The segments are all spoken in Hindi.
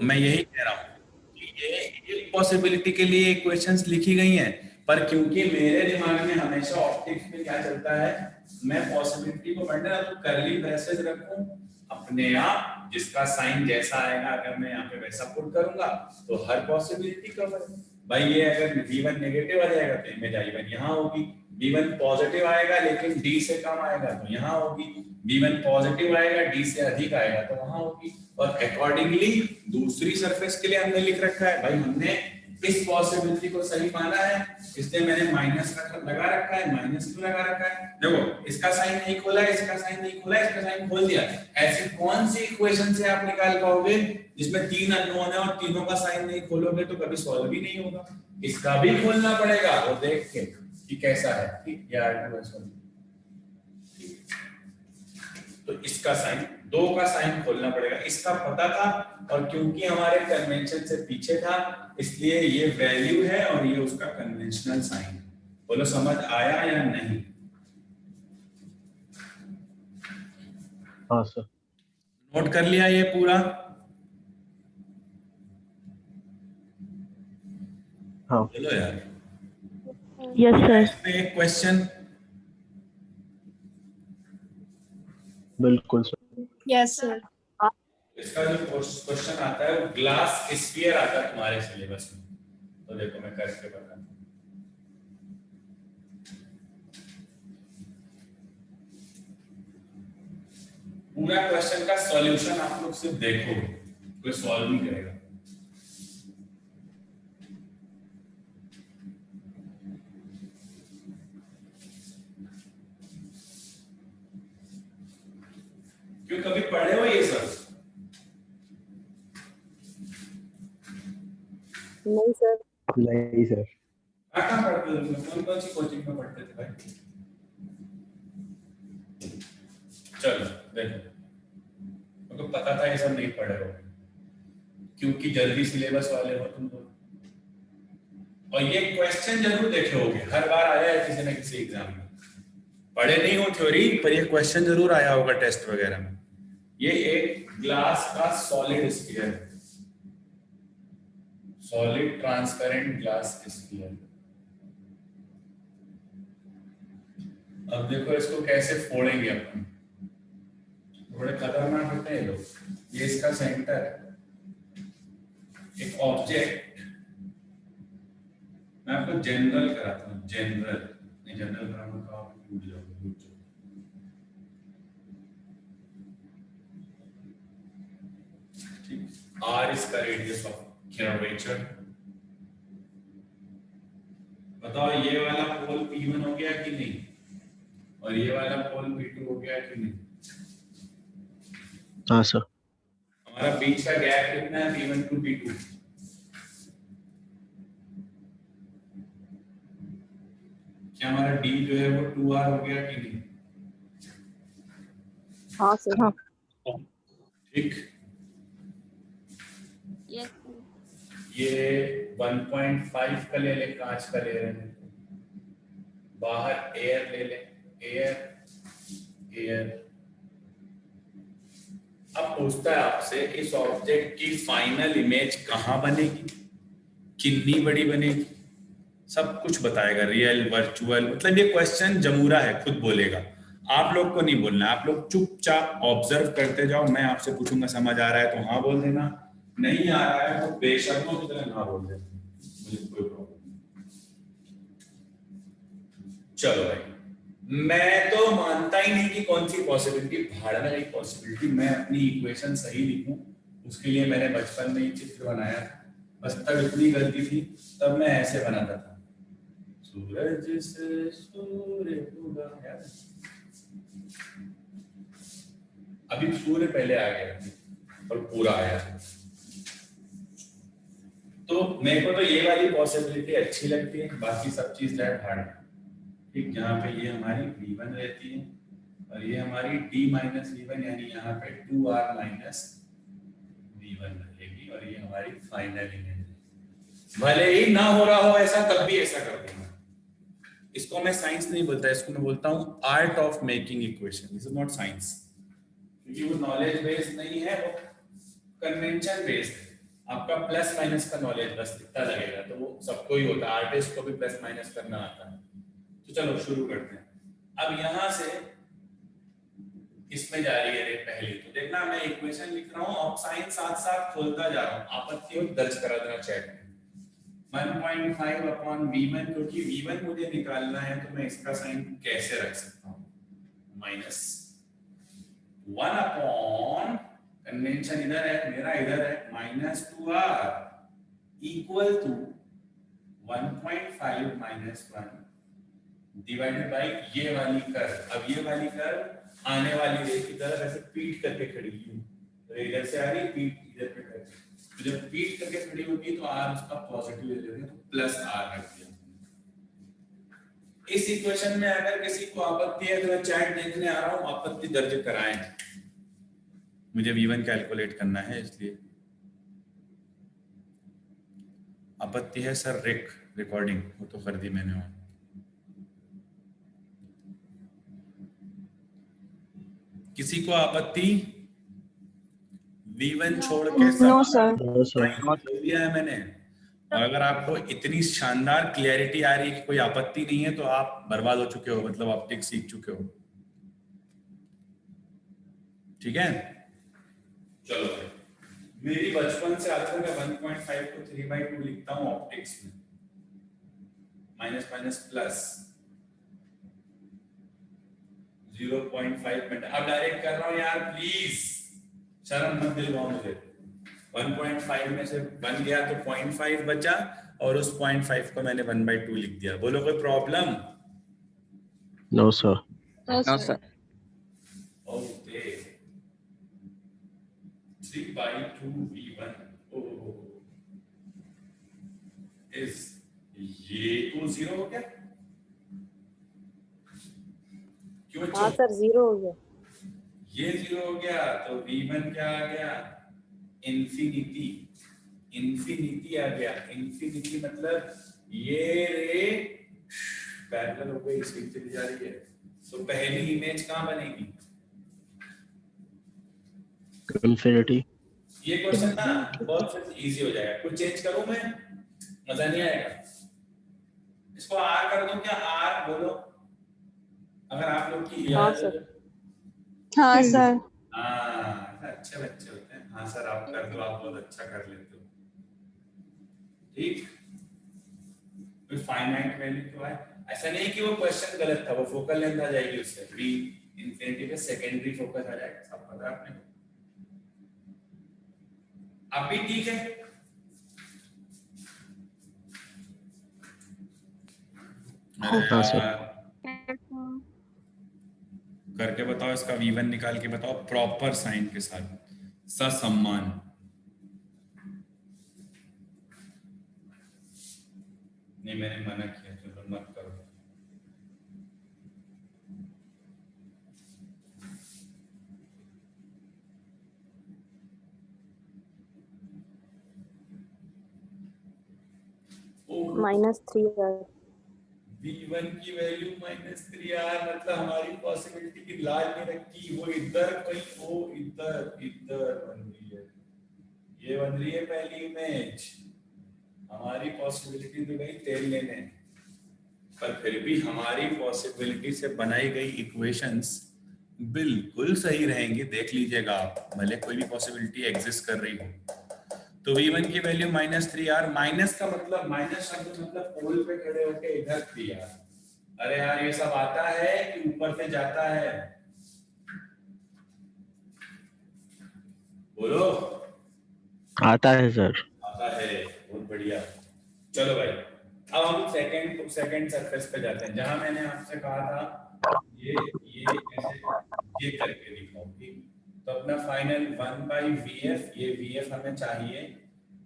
मैं यही कह रहा हूँ कि ये एक पॉसिबिलिटी के लिए इक्वेशंस लिखी गई हैं, पर क्योंकि मेरे दिमाग में हमेशा ऑप्टिक्स में क्या चलता है, मैं पॉसिबिलिटी को पढ़ना तो कर्ली ब्रेसेस रखूं अपने आप, जिसका साइन जैसा आएगा अगर मैं यहाँ पे वैसा पुट करूंगा तो हर पॉसिबिलिटी कवर है। भाई ये अगर v1 नेगेटिव आ जाएगा तो इमेज i1 यहाँ होगी, v1 पॉजिटिव आएगा लेकिन d से कम आएगा तो यहाँ होगी, v1 पॉजिटिव आएगा d से अधिक आएगा तो वहां होगी। और अकॉर्डिंगली दूसरी सरफेस के लिए हमने लिख रखा है, भाई हमने इस पॉसिबिलिटी को सही माना है इसलिए मैंने माइनस लगा रखा है। माइनस क्यों लगा रखा है, देखो इसका साइन नहीं खोला, इसका साइन नहीं खोला, इसका साइन खोल दिया। ऐसी कौन सी इक्वेशन से आप निकाल पाओगे जिसमें तीन अननोन है और तीनों का साइन नहीं खोलोगे तो कभी सॉल्व ही नहीं होगा। इसका भी खोलना पड़ेगा और देख के कि कैसा है, ठीक यार। तो इसका साइन, दो का साइन खोलना पड़ेगा, इसका पता था और क्योंकि हमारे कन्वेंशन से पीछे था इसलिए ये वैल्यू है और ये उसका कन्वेंशनल साइन। बोलो समझ आया या नहीं? हाँ सर। नोट कर लिया ये पूरा? हाँ बोलो यार। Yes sir. इसमें एक क्वेश्चन? बिल्कुल सर। Yes sir. इसका जो क्वेश्चन आता है वो ग्लास स्फीयर आता है तुम्हारे सिलेबस में, तो देखो मैं करके बताता हूं। पूरा क्वेश्चन का सॉल्यूशन आप लोग सिर्फ देखोगे, कोई सॉल्व नहीं करेगा। क्यों, कभी पढ़े हो ये सब? नहीं सर। नहीं सर। कहाँ पढ़ते थे, कौन कौन सी कोचिंग में पढ़ते थे भाई? चलो देखो, मुझे पता था ये सब नहीं पढ़े हो क्योंकि जल्दी सिलेबस वाले हो तुम लोग। और ये क्वेश्चन जरूर देखे होगे, हर बार आया है किसी न किसी एग्जाम में। पढ़े नहीं हो थ्योरी, पर ये क्वेश्चन जरूर आया होगा टेस्ट वगैरह में। ये एक ग्लास का सॉलिड स्फीयर है, सॉलिड ट्रांसपेरेंट ग्लास स्फीयर। अब देखो इसको कैसे फोड़ेंगे अपन, बड़े खतरनाक होते हैं लोग। ये इसका सेंटर है, एक ऑब्जेक्ट, मैं आपको जनरल कराता हूँ, जनरल नहीं, जनरल कराऊंगा तो आप भूल जाओगे। R इसका रेडियस ऑफ कर्वेचर। बताओ ये वाला पोल P1 हो गया कि नहीं, और ये वाला पोल P2 हो गया कि नहीं? हाँ सर। हमारा बीच का गैप कितना है, P1 to P2? क्या हमारा D जो है वो 2R हो गया कि नहीं? हाँ सर। हाँ ठीक। यस। ये 1.5 का ले ले, कांच का ले रहे हैं, बाहर एयर ले ले, एयर एयर। अब पूछता है आपसे इस ऑब्जेक्ट की फाइनल इमेज कहां बनेगी, कितनी बड़ी बनेगी, सब कुछ बताएगा, रियल वर्चुअल। मतलब ये क्वेश्चन जमूरा है, खुद बोलेगा, आप लोग को नहीं बोलना। आप लोग चुपचाप ऑब्जर्व करते जाओ, मैं आपसे पूछूंगा समझ आ रहा है तो हाँ बोल देना, नहीं आ रहा है तो बेशर्मों की तरह ना बोल देना, मुझे कोई प्रॉब्लम नहीं। चलो भाई, मैं तो मानता ही नहीं कि कौन सी पॉसिबिलिटी, भाड़ में एक पॉसिबिलिटी। मैं अपनी इक्वेशन सही लिखूं उसके लिए मैंने बचपन में ही चित्र बनाया था, बस तब इतनी गलती थी, तब मैं ऐसे बनाता था, सूरज से सूर्य उगा। अभी सूर्य पहले आ गया और पूरा आया। तो मेरे को तो ये वाली पॉसिबिलिटी अच्छी लगती है, बाकी सब चीज है भाड़, ठीक। जहाँ पे ये हमारी V1 रहती है और ये हमारी D माइनस V1, यानी यहाँ पे 2R माइनस V1 रहेगी और ये हमारी फाइनल इमेज है। भले ही ना हो रहा हो ऐसा, तब भी ऐसा कर दूंगा। इसको मैं साइंस नहीं बोलता, इसको मैं बोलता हूँ art of making equation. This is not science, क्योंकि वो नॉलेज बेस्ड नहीं है, वो कन्वेंशन बेस्ड है। आपका प्लस माइनस का नॉलेज बस इतना लगेगा, तो वो सबको ही होता है, आर्टिस्ट को भी प्लस माइनस करना आता है। तो चलो शुरू करते हैं। अब यहाँ से इसमें जा रही है रे पहली, तो देखना मैं इक्वेशन लिख रहा हूँ और साइन साथ साथ खोलता जा रहा हूँ, आपत्ति हो दर्ज करा देना चैट में। 1.5 अपॉन v1, क्योंकि v1 मुझे निकालना है तो मैं इसका साइन कैसे रख सकता हूँ, माइनस 1 अपॉन कन्वेंशन इधर है मेरा, इधर है minus 2r equal to 1.5 minus 1 divided by ये वाली कर। अब ये वाली कर आने वाली रे की तरफ ऐसे पीट करके खड़ी है, तो इधर से आ रही पीट इधर पे करके, तो जब पीट करके खड़ी होगी तो r उसका पॉजिटिव ले लेंगे, तो प्लस r रख दिया। इस इक्वेशन में अगर किसी को आपत्ति है तो मैं चैट देखने आ रहा हूँ, आपत्ति दर्ज कराएं, मुझे v1 कैलकुलेट करना है इसलिए। आपत्ति है सर, रिकॉर्डिंग वो तो कर दी मैंने ऑन। किसी को आपत्ति v1 छोड़ के नो सर। No sir. खोल दिया है मैंने। और अगर आपको इतनी शानदार क्लैरिटी आ रही है कि कोई आपत्ति नहीं है तो आप बर्बाद हो चुके हो, मतलब ऑप्टिक्स सीख चुके हो। ठीक है, चलो मेरी बचपन से आदत है, मैं 1.5 को 3/2 लिखता हूँ ऑप्टिक्स में, माइनस माइनस प्लस 0.5 मिनट। अब डायरेक्ट कर रहा हूँ यार, प्लीज शर्म मत दिलवाओ मुझे। 1.5 में से 1 गया तो 0.5 बचा, और उस 0.5 को मैंने 1/2 लिख दिया। बोलो कोई problem? No sir. No sir. Okay, 3/2 v1 is, ये तो 0 हो गया क्यों? हाँ सर, 0 हो गया। ये 0 हो गया तो v1 क्या आ गया? इंफिनिटी। इंफिनिटी आ गया। इंफिनिटी मतलब ये रे पैरेलल हो गई, इसकी चली जा रही है, तो पहली इमेज कहाँ बनेगी? इंफिनिटी। ये क्वेश्चन ना बहुत इजी हो जाएगा। कुछ चेंज करूं मैं? मजा नहीं आएगा। इसको आर कर दूं क्या? आर बोलो अगर आप लोग की हाँ याद सर। हाँ सर। हाँ, अच्छे बच्चे होते हैं। हाँ सर आप कर दो, आप बहुत अच्छा कर लेते हो। ठीक, कोई फाइनाइट वैल्यू तो है, ऐसा नहीं कि वो क्वेश्चन गलत था, वो फोकल लेंथ आ जाएगी उससे, v इंफिनिटी पे सेकेंडरी फोकस आ जाएगा, सब पता है आपने। अब भी ठीक है? हाँ सर। करके बताओ इसका v1 निकाल के बताओ प्रॉपर साइन के साथ, ससम्मान। नहीं मैंने मना किया, चलो मत करो। -3r। v1 की वैल्यू -3r, मतलब हमारी पॉसिबिलिटी की लाज नहीं रखी, वो इधर कहीं, वो इधर इधर बन रही है, ये बन रही है पहली इमेज। हमारी पॉसिबिलिटी तो गई तेल लेने, पर फिर भी हमारी पॉसिबिलिटी से बनाई गई इक्वेशंस बिल्कुल सही रहेंगी, देख लीजिएगा आप, भले कोई भी पॉसिबिलिटी एग्जिस्ट कर रही हो। तो v1 की वैल्यू -3r, माइनस का मतलब, माइनस शब्द मतलब पोल पे खड़े होके इधर 3r। अरे यार ये सब आता है कि ऊपर से जाता है? बोलो। आता है सर। आता है, बहुत बढ़िया। चलो भाई अब हम सेकंड सरफेस पे जाते हैं, जहां मैंने आपसे कहा था ये ऐसे ये करके दिखाओ। ठीक, तो अपना फाइनल 1/vf, ये vf हमें चाहिए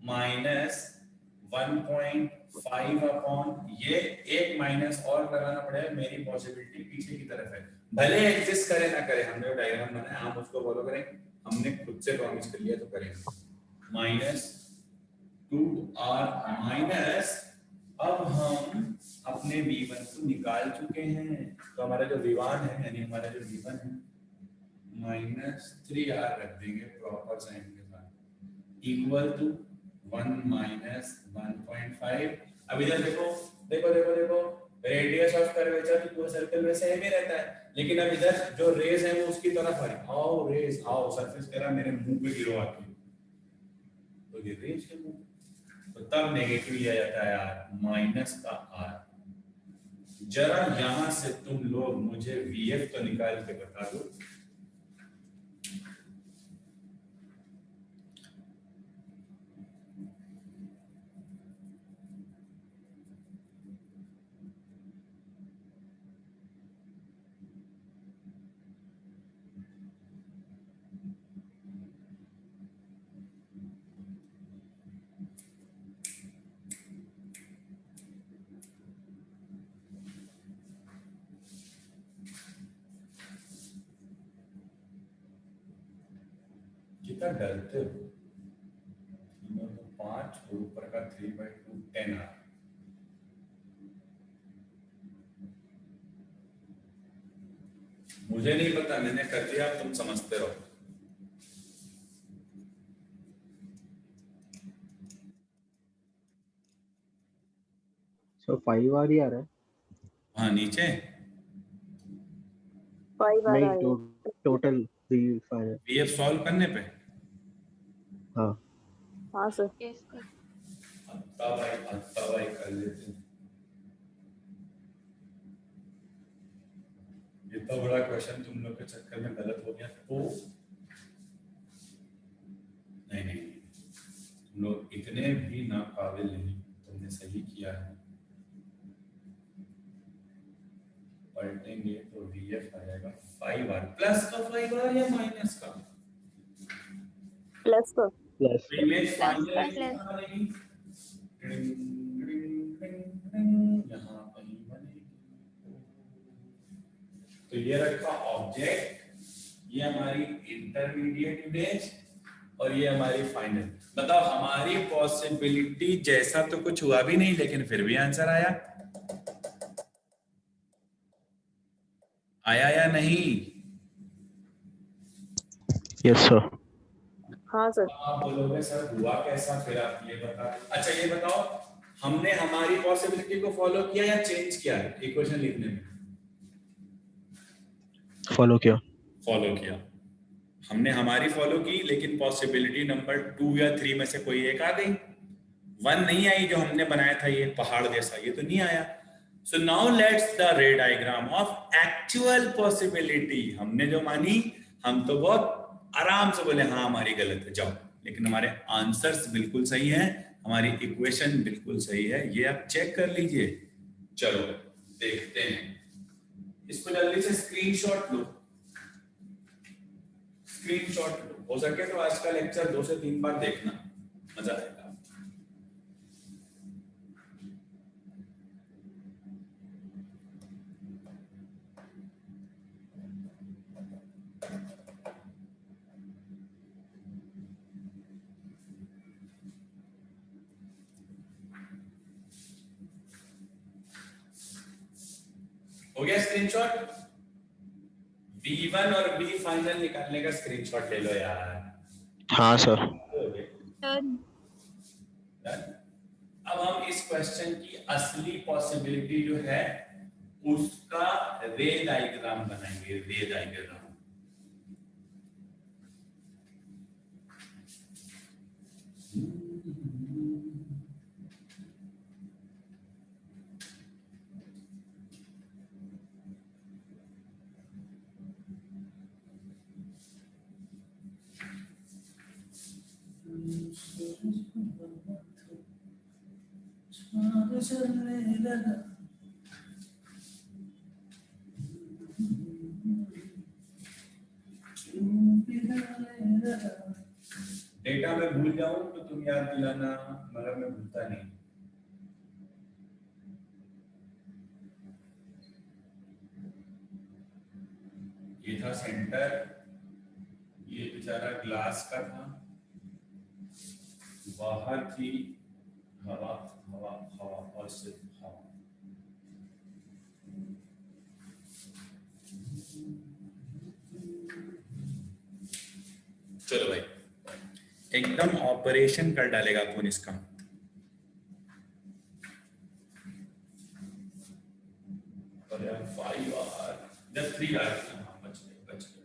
-1.5 अपॉन, ये एक माइनस और लगाना पड़ेगा, मेरी पॉसिबिलिटी पीछे की तरफ है, भले एग्जिस्ट करे ना करे, हमने डायग्राम बनाया, हम उसको फॉलो करें, हमने खुद से प्रॉमिस कर लिया तो करेंगे। -2r माइनस, अब हम अपने v1 को निकाल चुके हैं, तो हमारा जो v1 है, यानी हमारा जो v1 है -3r रख देंगे प्रॉपर साइन के साथ, इक्वल टू 1 माइनस 1.5। अब इधर देखो देखो देखो देखो, रेडियस ऑफ कर्वेचर तो पूरे सर्कल में सेम ही रहता है, लेकिन अब इधर जो रेज है वो उसकी तरफ आ रही है। आओ रेज आओ, सरफेस कह रहा मेरे मुंह पे गिरो आके, तो ये रेज के मुंह, तो तब नेगेटिव लिया जाता है यार, माइनस का आर। जरा यहां से तुम लोग मुझे वीएफ तो निकाल के बता दो। कितना डरते हो, 5 और ऊपर का 3/2 10 आर। मुझे नहीं पता, मैंने कर दिया, तुम समझते रहो। सो 5 आ रहा है। हाँ नीचे 5 आ रहा नहीं, है। Total 3 final. वीएफ सॉल्व करने पे हाँ हाँ सर। अत्ता भाई कर लेते हैं। इतना बड़ा क्वेश्चन तुम लोग के चक्कर में गलत हो गया तो नहीं नहीं, तुम लोग इतने भी नाकाबिल नहीं, तुमने सही किया है। पलटेंगे तो वीएफ आएगा 5 आर, प्लस का 5 आर या माइनस का? प्लस का। Plus image final plus. यहाँ कहीं बनेगी। तो ये रखा ऑब्जेक्ट, ये हमारी इंटरमीडिएट इमेज और ये हमारी फाइनल। बताओ हमारी पॉसिबिलिटी जैसा तो कुछ हुआ भी नहीं, लेकिन फिर भी आंसर आया, आया या नहीं? Yes sir. हाँ सर। आप बोलोगे सर हुआ कैसा, फिर आप ये बता। अच्छा ये बताओ, हमने हमारी पॉसिबिलिटी को फॉलो किया या चेंज किया है इक्वेशन लिखने में? फॉलो किया। फॉलो किया। हमने हमारी फॉलो की, लेकिन पॉसिबिलिटी नंबर 2 या 3 में से कोई एक आ गई, 1 नहीं आई जो हमने बनाया था ये पहाड़ जैसा, ये तो नहीं आया। सो नाउ लेट्स द रे डायग्राम ऑफ एक्चुअल पॉसिबिलिटी। हमने जो मानी, हम तो बहुत आराम से बोले हाँ हमारी गलत है जाओ, लेकिन हमारे आंसर्स बिल्कुल सही हैं, हमारी इक्वेशन बिल्कुल सही है, ये आप चेक कर लीजिए। चलो देखते हैं, इसको जल्दी से स्क्रीनशॉट लो, स्क्रीनशॉट लो। हो सके तो आज का लेक्चर 2 से 3 बार देखना, मजा आएगा। हो गया स्क्रीनशॉट? B1 और B फाइनल निकालने का स्क्रीनशॉट ले लो यार। हाँ सर। अब हम इस क्वेश्चन की असली पॉसिबिलिटी जो है उसका रे डायग्राम बनाएंगे, रे डायग्राम। डेटा में भूल जाऊं तो तुम याद दिलाना, मगर मैं भूलता नहीं। ये था सेंटर, ये बेचारा ग्लास का था, बाहर थी हवा हवा हवा और सिर्फ हवा। चलो भाई एकदम ऑपरेशन कर डालेगा कौन इसका। और यार 5R जब 3R बच गए।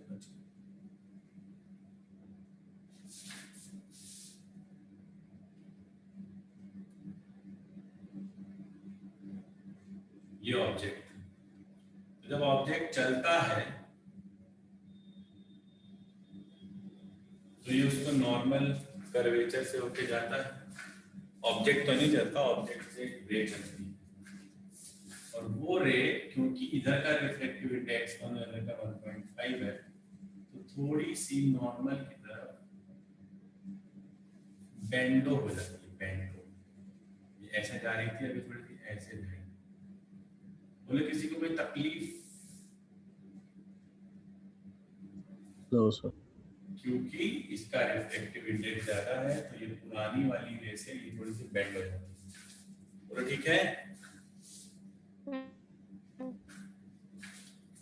ये ऑब्जेक्ट, जब ऑब्जेक्ट चलता है तो ये उसको नॉर्मल कर्वेचर से होके जाता है। ऑब्जेक्ट तो नहीं चलता, ऑब्जेक्ट से रे चलती है, और वो रे क्योंकि इधर का रिफ्लेक्टिव इंडेक्स 1.5 है तो थोड़ी सी नॉर्मल की तरफ बेंडो हो जाती है। बेंडो ये ऐसे जा रही थी, अभी थोड़ी सी ऐसे जाएगी। बोले किसी को कोई तकलीफ? No sir. क्योंकि इसका रिफ्लेक्टिव इंडेक्स ज्यादा है तो ये पुरानी वाली रे से ये थोड़ी सी बेंड हो जाती है। बोलो ठीक है?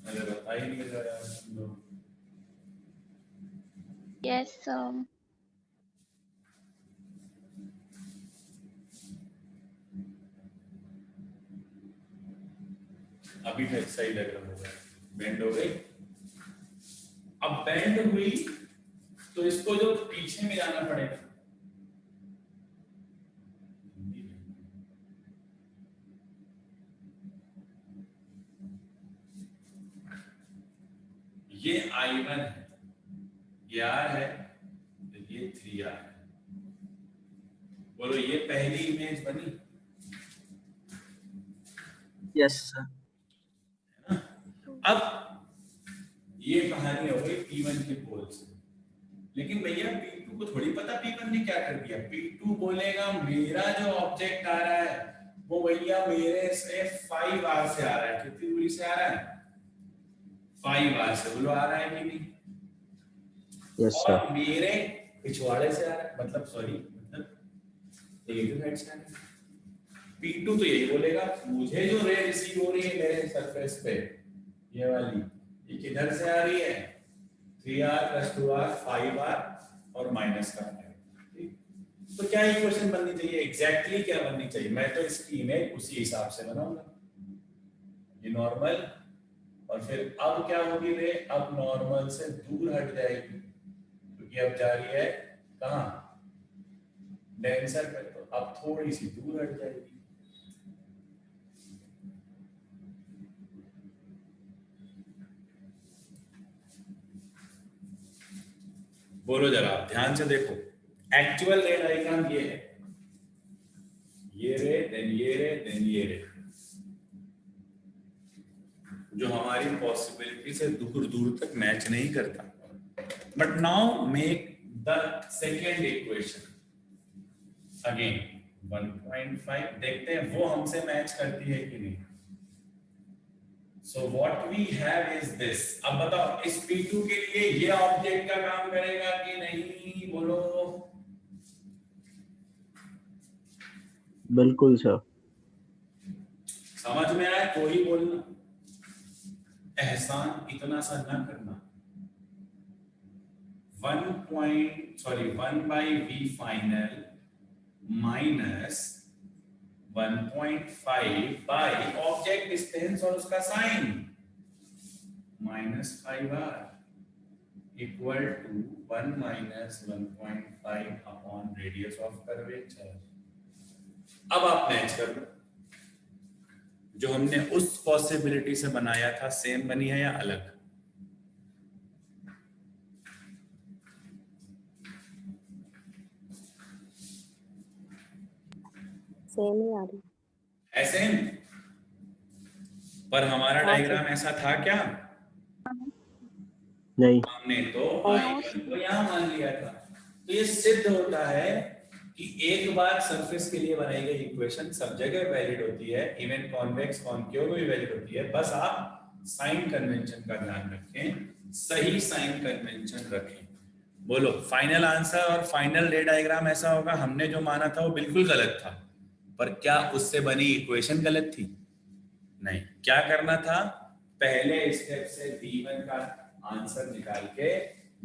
अरे बता ही नहीं रहा यार तुम लोग। Yes sir. अभी फिर सही लग रहा होगा। बेंड हो गई। अब बेंड हुई तो इसको जो पीछे में जाना पड़ेगा। ये I1 है, ये R है, तो ये 3R है। बोलो ये पहली इमेज बनी? Yes sir. अब ये कहानी हो गई P1 के पोल से। लेकिन भैया P2 को थोड़ी पता P1 ने क्या कर दिया। P2 बोलेगा मेरा जो ऑब्जेक्ट आ रहा है वो भैया मेरे से 5R से आ रहा है। कितनी दूरी से आ रहा है? 5R से। बोलो आ रहा है कि नहीं? यस और सर। मेरे पिछवाड़े से आ रहा है, मतलब सॉरी मतलब साइड से आ रहा है। P2 तो यही बोलेगा मुझे जो रे रिसीव हो रही है मेरे सरफेस पे, ये वाली, ये किधर से आ रही है? 3R + 2R 5R और माइनस का 5। तो क्या इक्वेशन बननी चाहिए? एग्जैक्टली क्या बननी चाहिए? मैं तो इसकी इमेज उसी हिसाब से बनाऊंगा। ये नॉर्मल, और फिर अब क्या होगी रे? अब नॉर्मल से दूर हट जाएगी क्योंकि अब जा रही है कहाँ? डेंसर पे, तो अब थोड़ी सी दूर हट जाएगी। बोलो जरा ध्यान से देखो। एक्चुअल रे डायग्राम ये है, ये रे देन ये रे देन ये रे, जो हमारी पॉसिबिलिटी से दूर दूर तक मैच नहीं करता। But now make the second equation again 1.5, देखते हैं वो हमसे मैच करती है कि नहीं। So what we have is this। अब बताओ इस P2 के लिए ये ऑब्जेक्ट का काम करेगा कि नहीं? बोलो। बिल्कुल सर। समझ में आया? कोई बोलना, एहसान इतना सा ना करना। 1/v final minus 1.5 by object distance और उसका sign -5R equal to 1 - 1.5 upon radius of curvature. अब आप मैच कर लो, जो हमने उस पॉसिबिलिटी से बनाया था सेम बनी है या अलग? सेम ही आ रही। ऐसे पर हमारा डायग्राम ऐसा था क्या? नहीं। हमने तो I1 को यहाँ मान लिया था। तो ये सिद्ध होता है कि एक बार सरफेस के लिए बनाई गई इक्वेशन सब जगह वैलिड होती है, इवन कॉन्वेक्स कॉनकेव में भी वैलिड होती है। बस आप साइन कन्वेंशन का ध्यान रखें, सही साइन कन्वेंशन रखें। बोलो फाइनल आंसर और फाइनल रे डायग्राम ऐसा होगा हमने जो माना था वो बिल्कुल गलत था, पर क्या उससे बनी इक्वेशन गलत थी? नहीं। क्या करना था? पहले स्टेप से V1 का आंसर निकाल के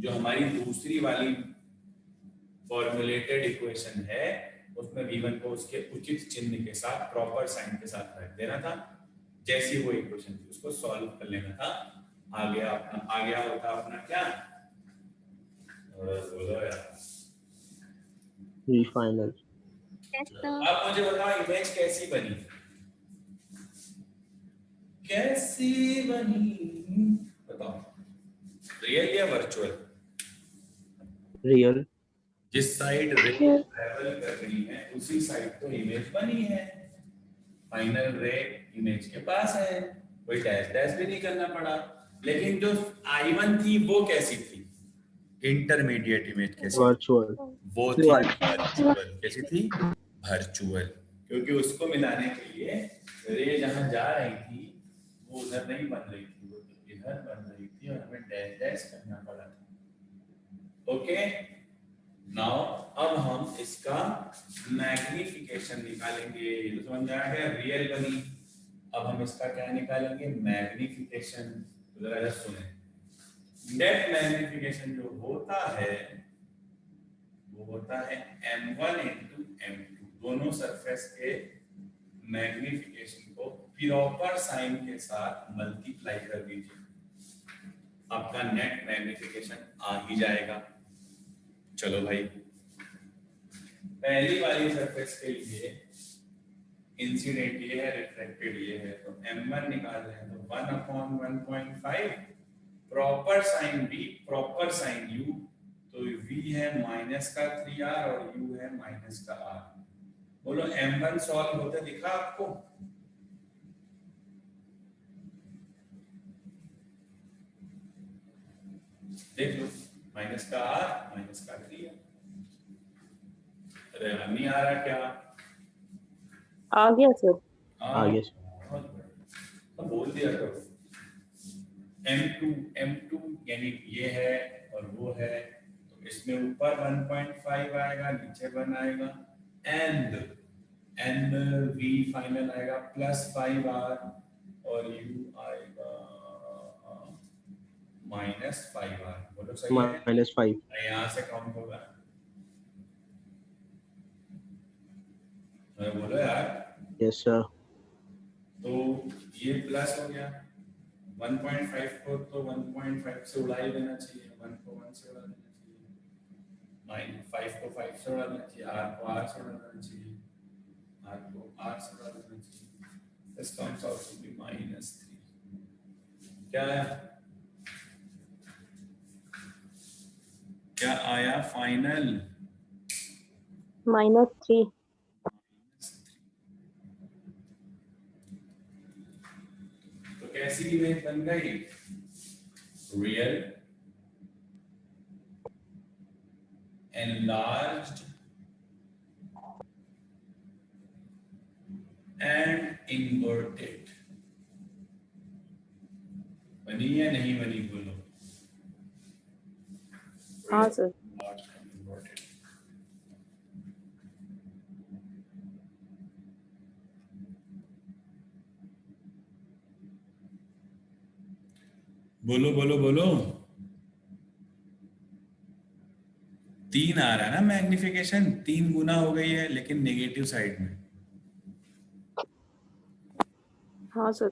जो हमारी दूसरी वाली फॉर्मुलेटेड इक्वेशन है उसमें v1 को उसके उचित चिन्ह के साथ प्रॉपर साइन के साथ रख देना था। जैसी वो इक्वेशन थी उसको सॉल्व कर लेना था। आ गया होता अपना क्या, बोलो यार, V final. अब मुझे बताओ इमेज कैसी बनी, कैसी बनी बताओ, रियल या वर्चुअल? Real. जिस साइड रे ट्रैवल कर रही है उसी साइड तो इमेज बनी है। फाइनल रे इमेज के पास है, कोई डैश डैश भी नहीं करना पड़ा। लेकिन जो I1 थी वो कैसी थी, इंटरमीडिएट इमेज कैसी थी? Virtual. वो थी वर्चुअल। कैसी थी? वर्चुअल। क्योंकि उसको मिलाने के लिए रे जहां जा रही थी वो उधर नहीं बन रही थी, वो तो इधर बन रही थी और हमें डैश डैश करना पड़ा था। ओके, नाउ अब हम इसका मैग्निफिकेशन निकालेंगे। ये तो समझ में आ गया, रियल बनी। अब हम इसका क्या निकालेंगे, मैग्निफिकेशन। तो जरा सुने, नेट मैग्निफिकेशन जो होता है वो होता है m1 into m2, दोनों सरफेस के मैग्निफिकेशन को प्रॉपर साइन के साथ मल्टीप्लाई कर दीजिए, आपका नेट मैग्निफिकेशन आ ही जाएगा। चलो भाई, पहली वाली सरफेस के लिए इंसिडेंट ये है, रिफ्लेक्टेड ये है, तो m1 निकाल रहे हैं तो 1/1.5 proper sign v proper sign u, तो v है माइनस का 3r और u है माइनस का r। बोलो m1 सॉल्व होते दिखा आपको? देख लो, माइनस का r माइनस का 3r। अरे नहीं आ रहा क्या? आ गया सर। आगे से. तो बोल दिया करो। m2 यानी ये है और वो है, तो इसमें ऊपर 1.5 आएगा, नीचे 1 आएगा, एंड v फाइनल आएगा +5r और u आएगा -5r। बोलो सही है? -5. यहाँ से काउंट होगा, बोलो यार। Yes sir. तो ये प्लस हो गया, 1.5 को तो 1.5 से उड़ा ही देना चाहिए, 1 को 1 से उड़ा देना चाहिए, 5 को 5 से उड़ा देना चाहिए, r को r से उड़ा देना चाहिए, r को r से उड़ा देना चाहिए। This comes out to be -3। क्या आया? क्या आया फाइनल? -3। तो कैसी इमेज बन गई? Real, enlarged and inverted। बनी या नहीं बनी बोलो? हाँ सर। Enlarged and inverted। बोलो बोलो बोलो। 3 आ रहा है ना मैग्निफिकेशन, 3 गुना हो गई है लेकिन नेगेटिव साइड में। हाँ सर।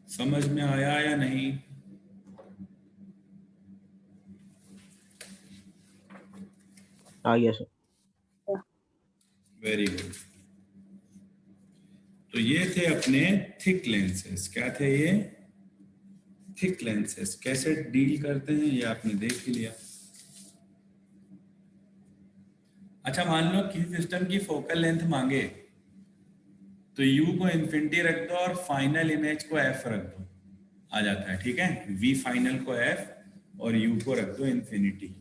समझ में आया या नहीं? आ गया सर. Very good. तो ये थे अपने थिक लेंसेस। क्या थे ये? Thick lenses. कैसे डील करते हैं ये आपने देख ही लिया। अच्छा, मान लो किसी सिस्टम की फोकल लेंथ मांगे तो u को इन्फिनिटी रख दो और फाइनल इमेज को f रख दो, आ जाता है। ठीक है, v फाइनल को f और u को रख दो इन्फिनिटी।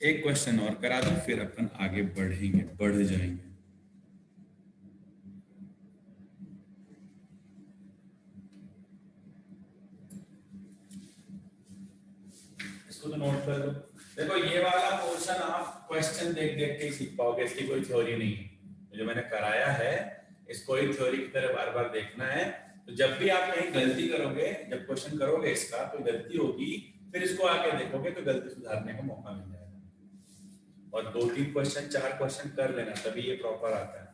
एक क्वेश्चन और करा दो फिर अपन आगे बढ़ेंगे, बढ़ जाएंगे। इसको तो नोट कर लो। देखो ये वाला पोर्शन आप क्वेश्चन देख देख के ही सीख पाओगे, इसकी कोई थ्योरी नहीं है। जो मैंने कराया है इसको ही थ्योरी की तरह बार बार देखना है। तो जब भी आप कहीं गलती करोगे, जब क्वेश्चन करोगे इसका कोई गलती होगी, फिर इसको आके देखोगे तो गलती सुधारने का मौका मिल जाएगा। और 2-3 क्वेश्चन 4 क्वेश्चन कर लेना तभी ये प्रॉपर आता है।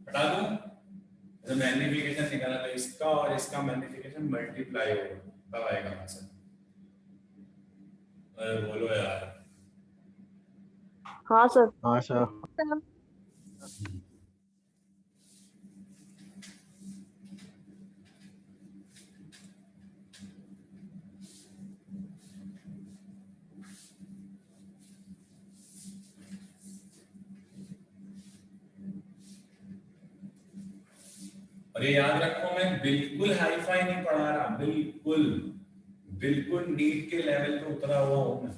हटा दूं तो मैग्निफिकेशन निकाला तो इसका और इसका मैग्निफिकेशन मल्टीप्लाई होगा, तब आएगा आंसर। अरे बोलो यार। हाँ सर। हाँ सर। और ये याद रखो मैं बिल्कुल हाई फाई नहीं पढ़ा रहा, बिल्कुल बिल्कुल नीट के लेवल पे उतरा हुआ हूं मैं।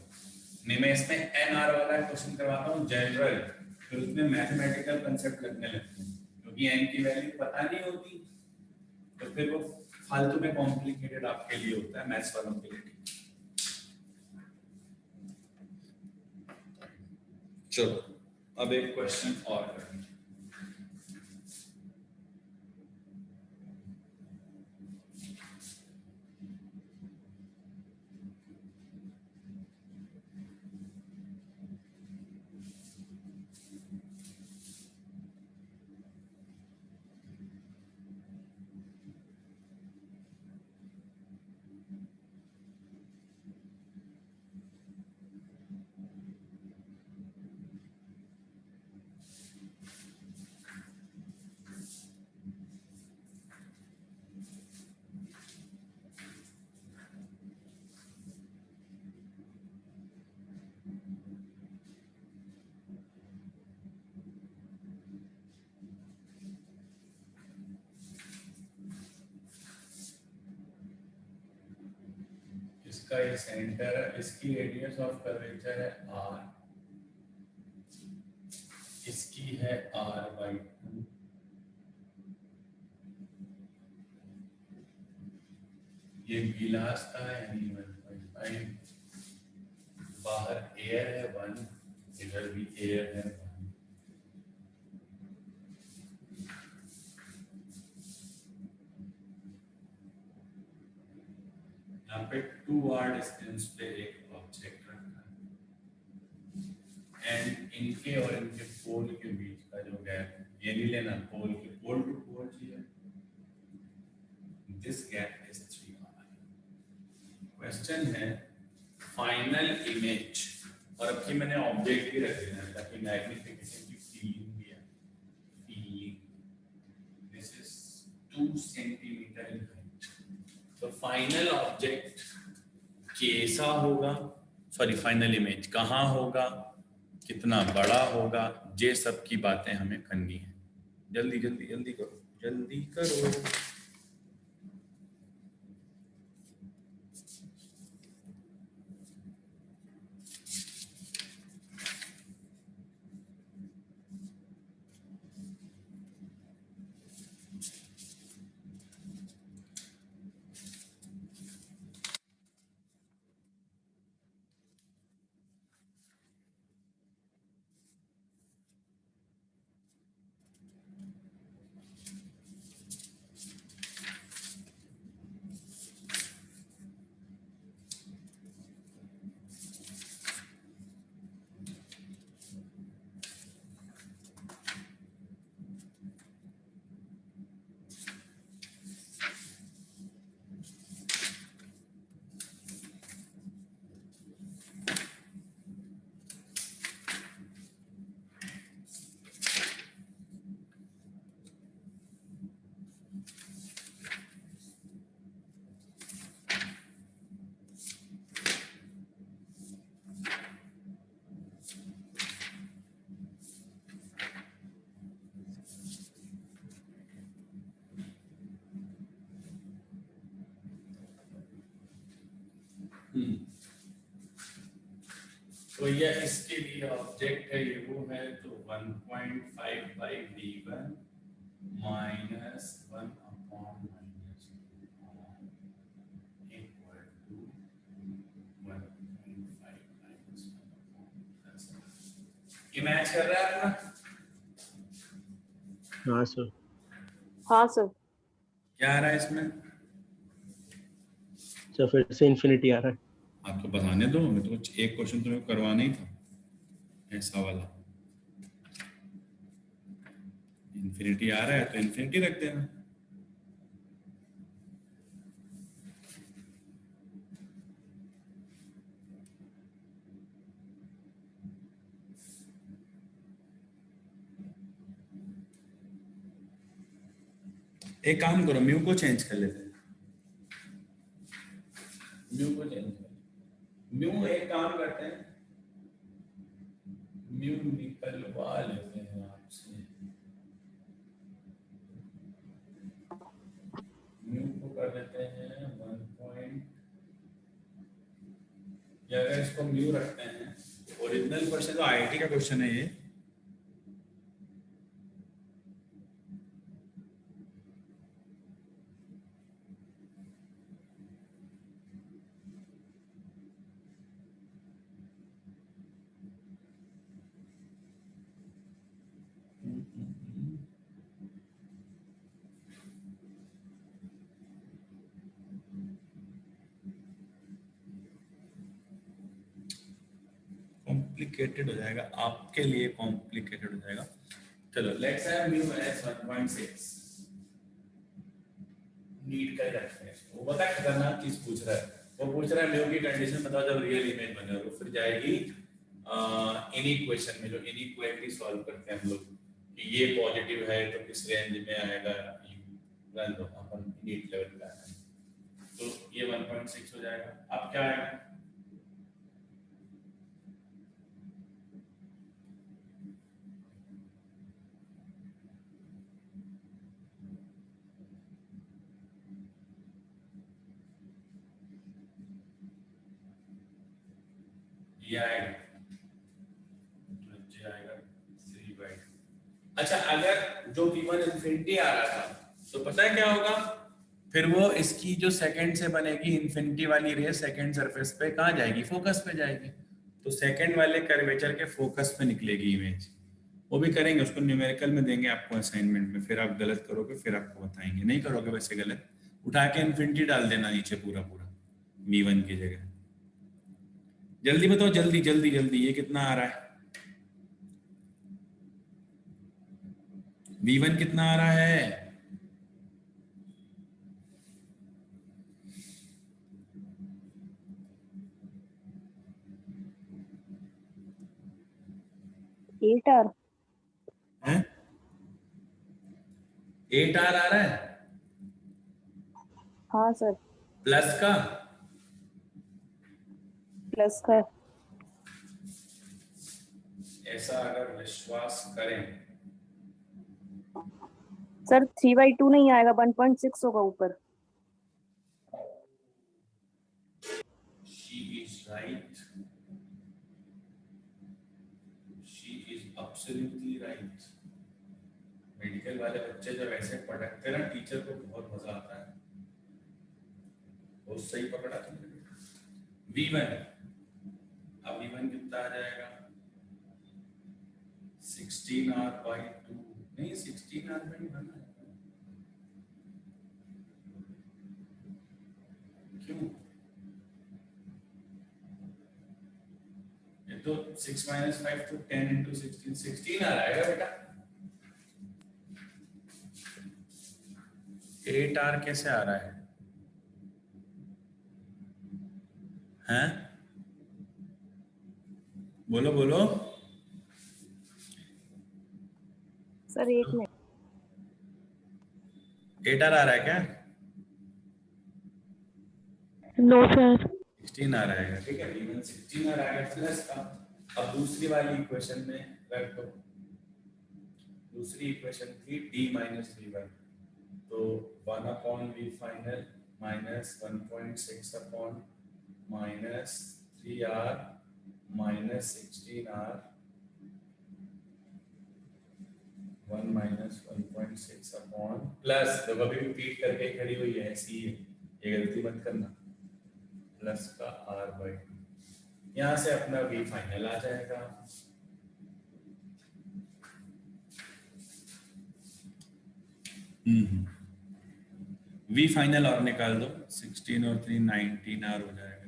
नहीं मैं इसमें एनआर वाला क्वेश्चन करवाता हूँ जनरल, फिर उसमें मैथमेटिकल कंसेप्ट लगने लगते हैं, क्योंकि एन की वैल्यू पता नहीं होती तो फिर वो फालतू में कॉम्प्लिकेटेड आपके लिए होता है, मैथ्स वालों के लिए। चलो अब एक क्वेश्चन और करेंगे। इसका ये सेंटर है, इसकी रेडियस ऑफ कर्वेचर है r, इसकी है r/2, ये गिलास का है यानी 1.5, बाहर एयर है 1, इधर भी एयर है 1। यहाँ पे 2r डिस्टेंस पे एक ऑब्जेक्ट रखा है एंड इनके और इनके पोल के बीच का जो गैप है, ये नहीं लेना, पोल के पोल टू पोल चाहिए, this gap is 3r। Question है फाइनल इमेज, और अब की मैंने ऑब्जेक्ट भी रख देना है ताकि मैग्निफिकेशन की फीलिंग भी आए। Feeling this is 2 centimetre in height. तो फाइनल ऑब्जेक्ट कैसा होगा, सॉरी फाइनल इमेज कहाँ होगा, कितना बड़ा होगा, ये सब की बातें हमें करनी है। जल्दी जल्दी जल्दी करो, जल्दी करो। तो यह इसके लिए ऑब्जेक्ट है, ये वो है, तो 1.5/v1 minus 1/-1/2 equal to 1.5/v2। ये मैच कर रहा है अपना? हाँ सर। हाँ सर। क्या आ रहा है इसमें? सर फिर से इन्फिनिटी आ रहा है। आप तो बताने दो, मैं तो एक क्वेश्चन तुम्हें करवाना ही था ऐसा वाला। इन्फिनिटी आ रहा है तो इन्फिनिटी रख देना। एक काम करो, म्यू को चेंज कर लेते हैं। म्यू को चेंज कर, म्यू एक काम करते हैं, म्यू निकलवा लेते हैं आपसे। म्यू को कर देते हैं 1 पॉइंट, या अगर इसको म्यू रखते हैं, ओरिजिनल क्वेश्चन तो आईआईटी का क्वेश्चन है ये। कॉम्प्लिकेटेड हो जाएगा आपके लिए, कॉम्प्लिकेटेड हो जाएगा। चलो let's have mu as 1.6। NEET का ही रखते हैं इसको। वो पता है खतरनाक चीज पूछ रहा है, वो पूछ रहा है म्यू की कंडीशन बताओ जब रियल इमेज बने, और फिर जाएगी इनइक्वेशन में, जो इनइक्वालिटी सॉल्व करते हैं हम लोग, कि ये पॉजिटिव है तो किस रेंज में आएगा। रन दो, अपन नीट लेवल पे आए तो ये 1.6 हो जाएगा। अब क्या आएगा? ये आएगा तो ये आएगा 3/2। अच्छा, अगर जो v1 इंफिनिटी आ रहा था तो पता है क्या होगा? फिर वो इसकी जो सेकंड से बनेगी इंफिनिटी वाली रे, सेकंड सरफेस पे कहाँ जाएगी? फोकस पे जाएगी। तो सेकंड वाले कर्वेचर के फोकस पे निकलेगी इमेज। वो भी करेंगे, उसको न्यूमेरिकल में देंगे आपको असाइनमेंट में, फिर आप गलत करोगे फिर आपको बताएंगे। नहीं करोगे वैसे गलत, उठा के इंफिनिटी डाल देना नीचे पूरा पूरा v1 की जगह। जल्दी बताओ, जल्दी जल्दी जल्दी, ये कितना आ रहा है? v1 कितना आ रहा है? Eight R. हैं? 8R आ रहा है हाँ सर। प्लस का। प्लस का। ऐसा अगर विश्वास करें, सर 3/2 नहीं आएगा, 1.6 होगा ऊपर। she is right, she is absolutely right। Medical वाले बच्चे जब ऐसे पढ़ते हैं ना, टीचर को बहुत मजा आता है। बहुत सही पकड़ा तुमने। v1, अब v1 कितना आ जाएगा? 16R/2, नहीं 16R/1 क्यों? ये तो 6 - 5 तो 10 × 16, 16 आ रहेगा बेटा। 8R कैसे आ रहा है? हैं? बोलो बोलो। सर एक मिनट। 8R आ रहा है क्या? No sir. 16 आ रहा है, ठीक है। v1 16 आ रहा है प्लस का। अब दूसरी वाली इक्वेशन में रख दो। दूसरी इक्वेशन थी d - v1, तो 1/v final minus 1.6 upon minus 3R minus 16R 1 - 1.6 upon plus, तो कभी भी पीट करके खड़ी हुई है ऐसी है, ये गलती मत करना, प्लस का R/2। यहाँ से अपना v फाइनल आ जाएगा। वी फाइनल और निकाल दो, 16 और 3 19 आर हो जाएगा।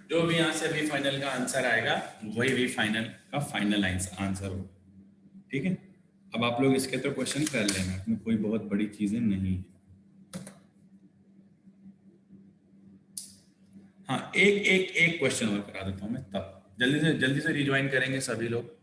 जो भी यहाँ से वी फाइनल का आंसर आएगा वही वी फाइनल का फाइनल आंसर होगा। ठीक है, अब आप लोग इसके तो क्वेश्चन कर लेना, इसमें कोई बहुत बड़ी चीजें नहीं है। हाँ, एक क्वेश्चन और करा देता हूँ मैं, तब जल्दी से रिज्वाइन करेंगे सभी लोग।